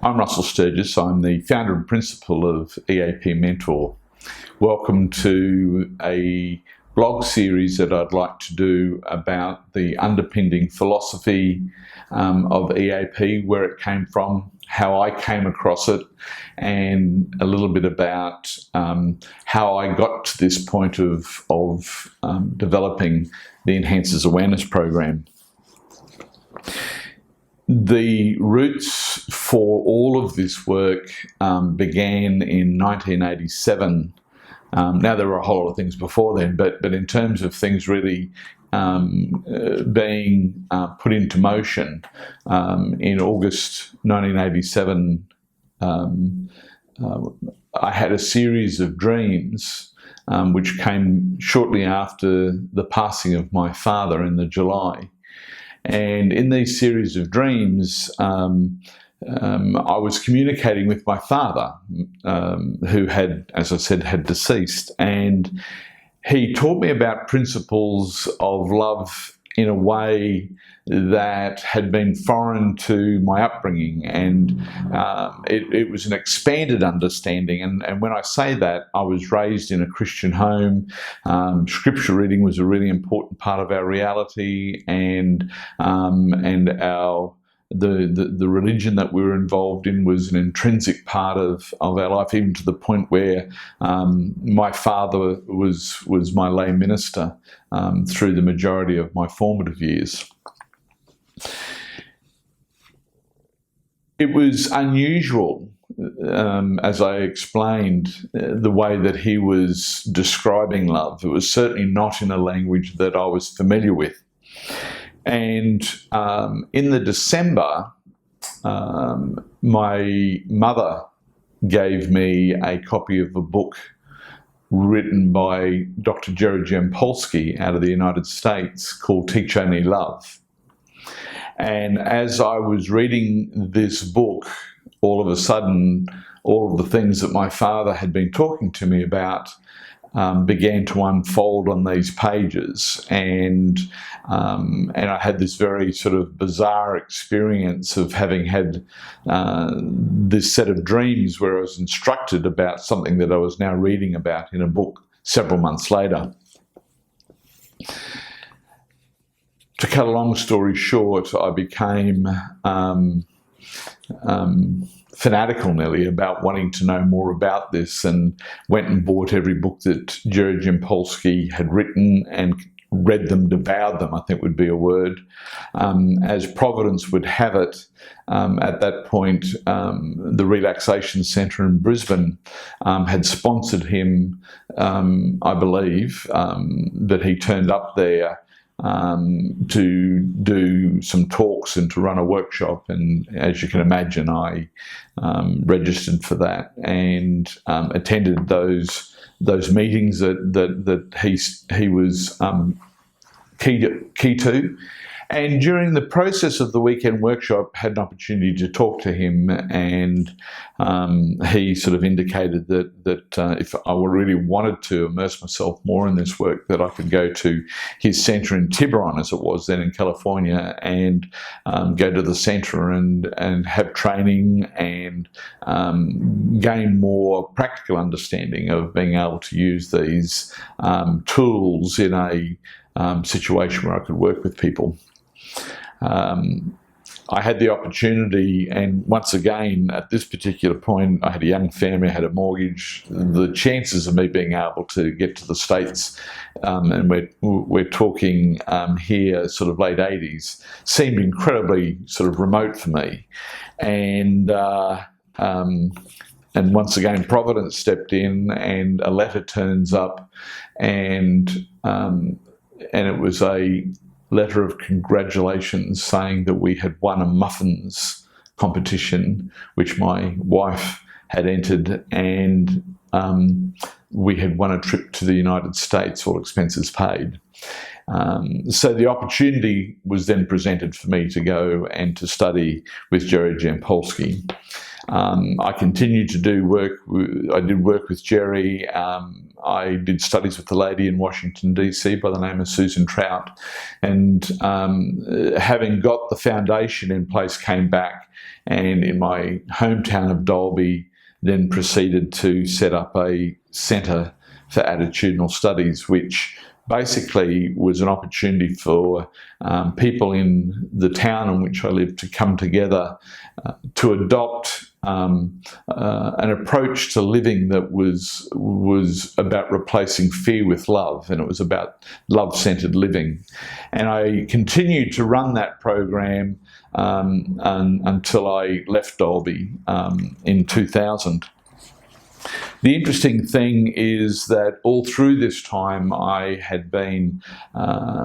I'm Russell Sturgis. I'm the founder and principal of EAP Mentor. Welcome to a blog series that I'd like to do about the underpinning philosophy of EAP, where it came from, how I came across it, and a little bit about how I got to this point of developing the Enhancers Awareness Program. The roots for all of this work began in 1987. Now, there were a whole lot of things before then, but in terms of things really being put into motion, in August 1987, I had a series of dreams which came shortly after the passing of my father in the July. And in these series of dreams, I was communicating with my father, who had, as I said, had deceased. And he taught me about principles of love in a way that had been foreign to my upbringing. And it was an expanded understanding. And when I say that, I was raised in a Christian home. Scripture reading was a really important part of our reality, and the religion that we were involved in was an intrinsic part of our life, even to the point where my father was my lay minister through the majority of my formative years. It was unusual, as I explained, the way that he was describing love. It was certainly not in a language that I was familiar with. And in the December, my mother gave me a copy of a book written by Dr. Jerry Jampolsky out of the United States called Teach Only Love. And as I was reading this book, all of a sudden, all of the things that my father had been talking to me about began to unfold on these pages, and I had this very sort of bizarre experience of having had this set of dreams where I was instructed about something that I was now reading about in a book several months later. To cut a long story short, I became fanatical nearly about wanting to know more about this, and went and bought every book that Jerry Jampolsky had written and read them, devoured them, I think would be a word. As Providence would have it, at that point, the Relaxation Centre in Brisbane had sponsored him, I believe, that he turned up there to do some talks and to run a workshop, and as you can imagine, I registered for that and attended those meetings that he was key to. And during the process of the weekend workshop, had an opportunity to talk to him, and he sort of indicated that if I really wanted to immerse myself more in this work, that I could go to his centre in Tiburon, as it was then in California, and go to the centre and have training and gain more practical understanding of being able to use these tools in a situation where I could work with people. I had the opportunity, and once again, at this particular point, I had a young family, I had a mortgage. The chances of me being able to get to the States, and we're talking here sort of late 80s, seemed incredibly sort of remote for me. And once again, Providence stepped in, and a letter turns up, and it was a letter of congratulations saying that we had won a muffins competition, which my wife had entered, and we had won a trip to the United States, all expenses paid. So the opportunity was then presented for me to go and to study with Jerry Jampolsky. I continued to do work. I did work with Jerry. I did studies with a lady in Washington, D.C. by the name of Susan Trout. And having got the foundation in place, came back and in my hometown of Dalby, then proceeded to set up a centre for attitudinal studies, which basically was an opportunity for people in the town in which I lived to come together to adopt an approach to living that was about replacing fear with love, and it was about love-centred living. And I continued to run that program until I left Dalby in 2000. The interesting thing is that all through this time I had been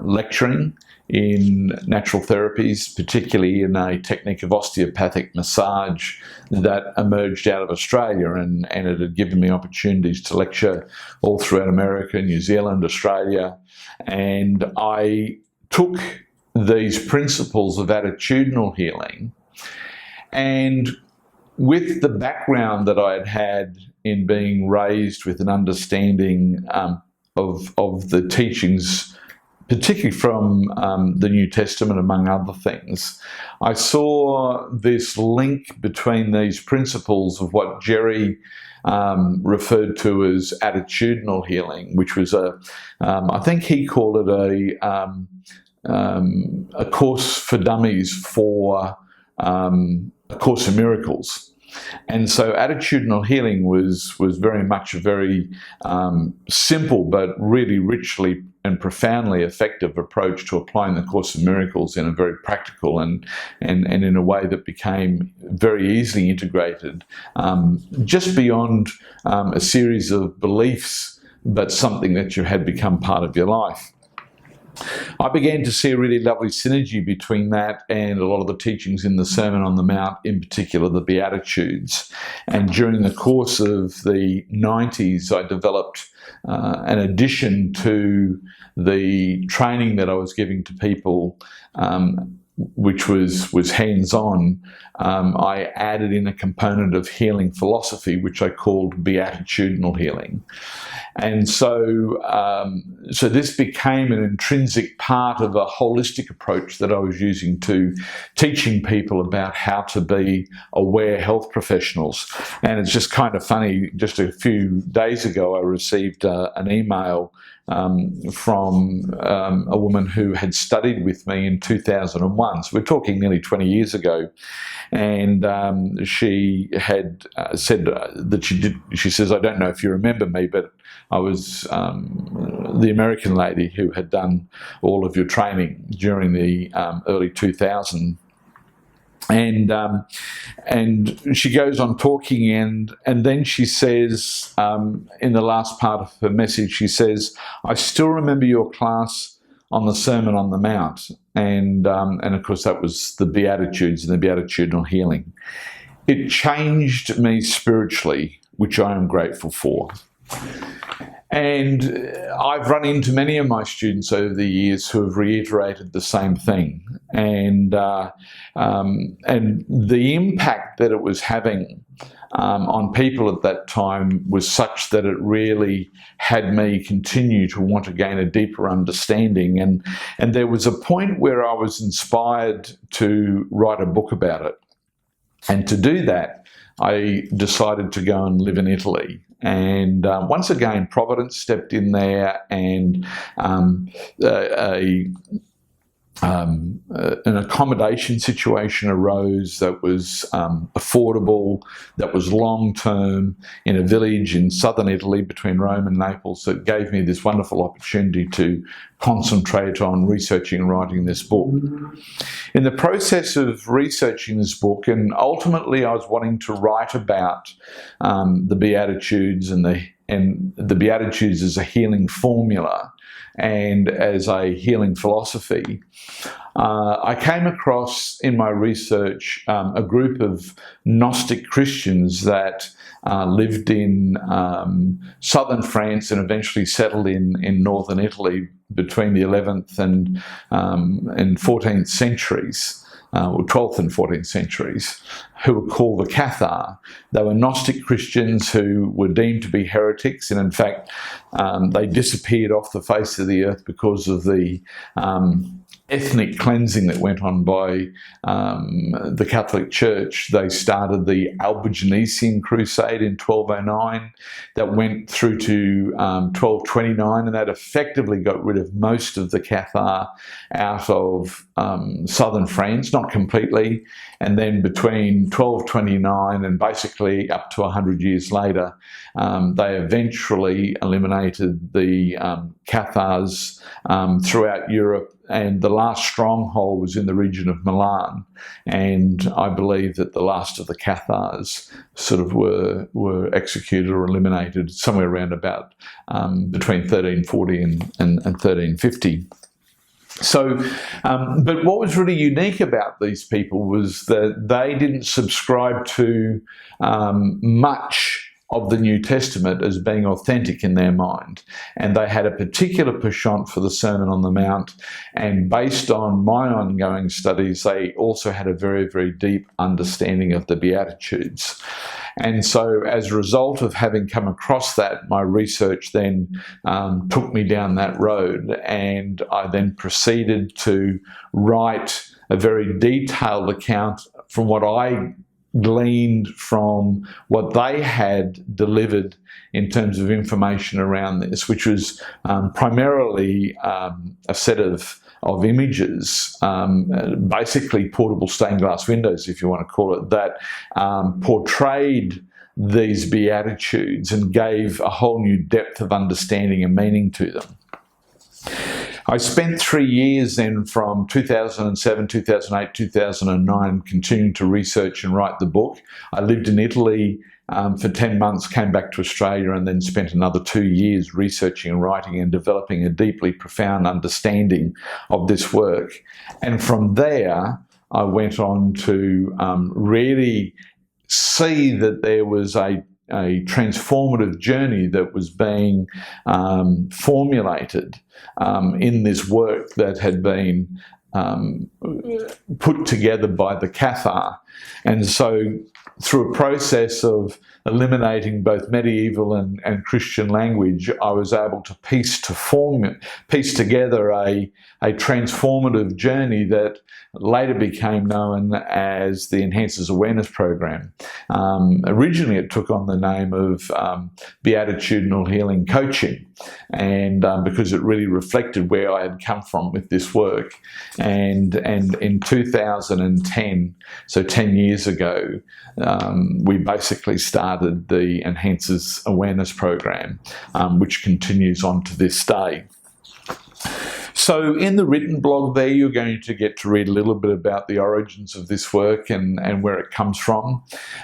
lecturing in natural therapies, particularly in a technique of osteopathic massage that emerged out of Australia, and it had given me opportunities to lecture all throughout America, New Zealand, Australia. And I took these principles of attitudinal healing, and with the background that I had had in being raised with an understanding of the teachings, particularly from the New Testament, among other things, I saw this link between these principles of what Jerry referred to as attitudinal healing, which was I think he called it a course for dummies for A Course in Miracles. And so attitudinal healing was very much a very simple but really richly and profoundly effective approach to applying the Course in Miracles in a very practical and in a way that became very easily integrated, just beyond a series of beliefs, but something that you had become part of your life. I began to see a really lovely synergy between that and a lot of the teachings in the Sermon on the Mount, in particular the Beatitudes. And during the course of the 90s, I developed an addition to the training that I was giving to people, which was hands-on. I added in a component of healing philosophy, which I called Beatitudinal Healing. And so this became an intrinsic part of a holistic approach that I was using to teaching people about how to be aware health professionals. And it's just kind of funny, just a few days ago I received an email from a woman who had studied with me in 2001. So we're talking nearly 20 years ago. And she had said that she says, I don't know if you remember me, but I was the American lady who had done all of your training during the early 2000s. And she goes on talking, and then she says, in the last part of her message, she says, I still remember your class on the Sermon on the Mount. And of course, that was the Beatitudes and the Beatitudinal Healing. It changed me spiritually, which I am grateful for. And I've run into many of my students over the years who have reiterated the same thing. And the impact that it was having on people at that time was such that it really had me continue to want to gain a deeper understanding. And there was a point where I was inspired to write a book about it. And to do that, I decided to go and live in Italy. And once again, Providence stepped in there, and an accommodation situation arose that was affordable, that was long-term, in a village in southern Italy between Rome and Naples, that gave me this wonderful opportunity to concentrate on researching and writing this book. In the process of researching this book, and ultimately I was wanting to write about the Beatitudes and the Beatitudes as a healing formula and as a healing philosophy, I came across in my research a group of Gnostic Christians that lived in southern France and eventually settled in northern Italy between the 11th and 14th centuries. 12th and 14th centuries, who were called the Cathar. They were Gnostic Christians who were deemed to be heretics, and in fact, they disappeared off the face of the earth because of the ethnic cleansing that went on by the Catholic Church. They started the Albigensian Crusade in 1209 that went through to 1229, and that effectively got rid of most of the Cathar out of southern France, not completely, and then between 1229 and basically up to 100 years later, they eventually eliminated the Cathars throughout Europe, and the last stronghold was in the region of Milan, and I believe that the last of the Cathars sort of were executed or eliminated somewhere around about between 1340 and 1350. So, but what was really unique about these people was that they didn't subscribe to much of the New Testament as being authentic in their mind. And they had a particular penchant for the Sermon on the Mount. And based on my ongoing studies, they also had a very, very deep understanding of the Beatitudes. And so as a result of having come across that, my research then took me down that road, and I then proceeded to write a very detailed account from what I gleaned from what they had delivered in terms of information around this, which was primarily a set of images, basically portable stained glass windows, if you want to call it that, portrayed these Beatitudes and gave a whole new depth of understanding and meaning to them. I spent 3 years then from 2007, 2008, 2009 continuing to research and write the book. I lived in Italy for 10 months, came back to Australia, and then spent another 2 years researching and writing and developing a deeply profound understanding of this work. And from there, I went on to really see that there was a transformative journey that was being formulated in this work that had been put together by the Cathar. And so through a process of eliminating both medieval and Christian language, I was able to piece together a transformative journey that later became known as the Enhancers Awareness Program. Originally it took on the name of Beatitudinal Healing Coaching, and because it really reflected where I had come from with this work. And in 2010, so 10 years ago, we basically started the Enhancers Awareness Program, which continues on to this day. So in the written blog there, you're going to get to read a little bit about the origins of this work and where it comes from.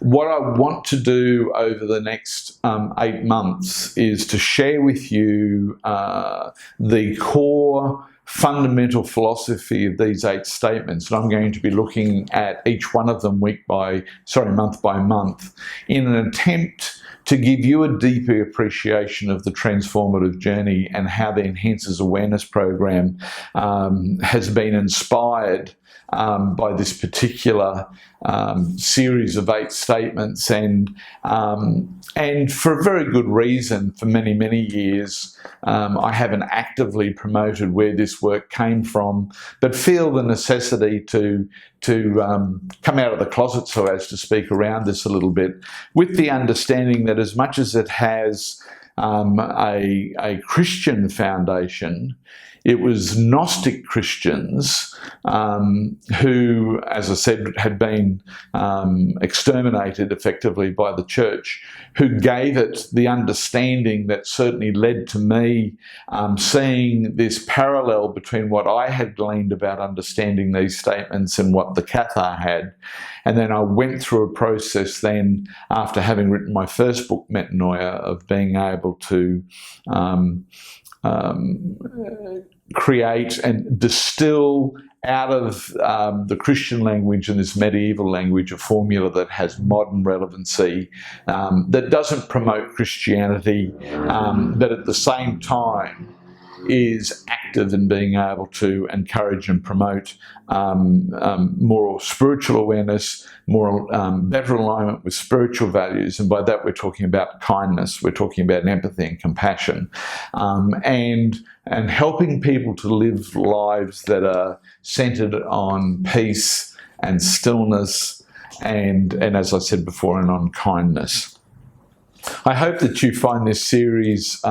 What I want to do over the next 8 months is to share with you the core fundamental philosophy of these 8 statements, and I'm going to be looking at each one of them month by month, in an attempt to give you a deeper appreciation of the transformative journey and how the Enhancers Awareness Program has been inspired by this particular series of 8 statements, and for a very good reason. For many, many years, I haven't actively promoted where this work came from, but feel the necessity to come out of the closet, so as to speak, around this a little bit, with the understanding that as much as it has a Christian foundation, it was Gnostic Christians who, as I said, had been exterminated effectively by the church, who gave it the understanding that certainly led to me seeing this parallel between what I had gleaned about understanding these statements and what the Cathar had. And then I went through a process then, after having written my first book, Metanoia, of being able to create and distill out of the Christian language and this medieval language a formula that has modern relevancy, that doesn't promote Christianity, but at the same time is active in being able to encourage and promote more spiritual awareness, more better alignment with spiritual values, and by that we're talking about kindness, we're talking about empathy and compassion, and helping people to live lives that are centered on peace and stillness, and as I said before, and on kindness. I hope that you find this series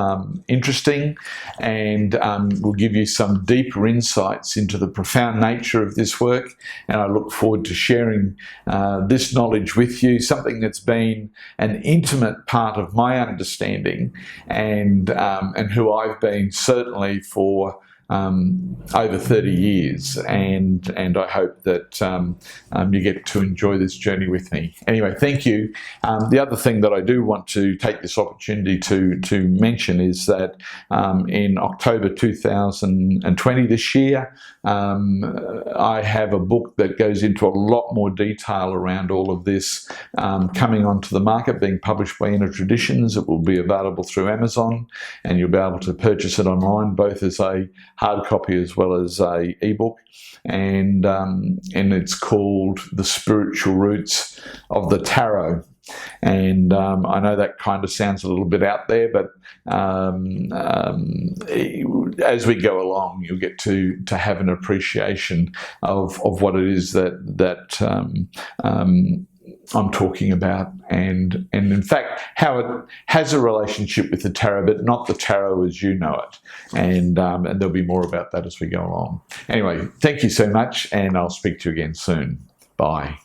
interesting and will give you some deeper insights into the profound nature of this work, and I look forward to sharing this knowledge with you, something that's been an intimate part of my understanding and who I've been certainly for over 30 years, and I hope that you get to enjoy this journey with me. Anyway, thank you. The other thing that I do want to take this opportunity to mention is that in October 2020 this year, I have a book that goes into a lot more detail around all of this coming onto the market, being published by Inner Traditions. It will be available through Amazon, and you'll be able to purchase it online, both as a hard copy as well as a ebook, and it's called The Spiritual Roots of the Tarot. And I know that kind of sounds a little bit out there, but as we go along, you'll get to have an appreciation of what it is that I'm talking about, and in fact how it has a relationship with the tarot, but not the tarot as you know it, and there'll be more about that as we go along. Anyway, thank you so much, and I'll speak to you again soon. Bye.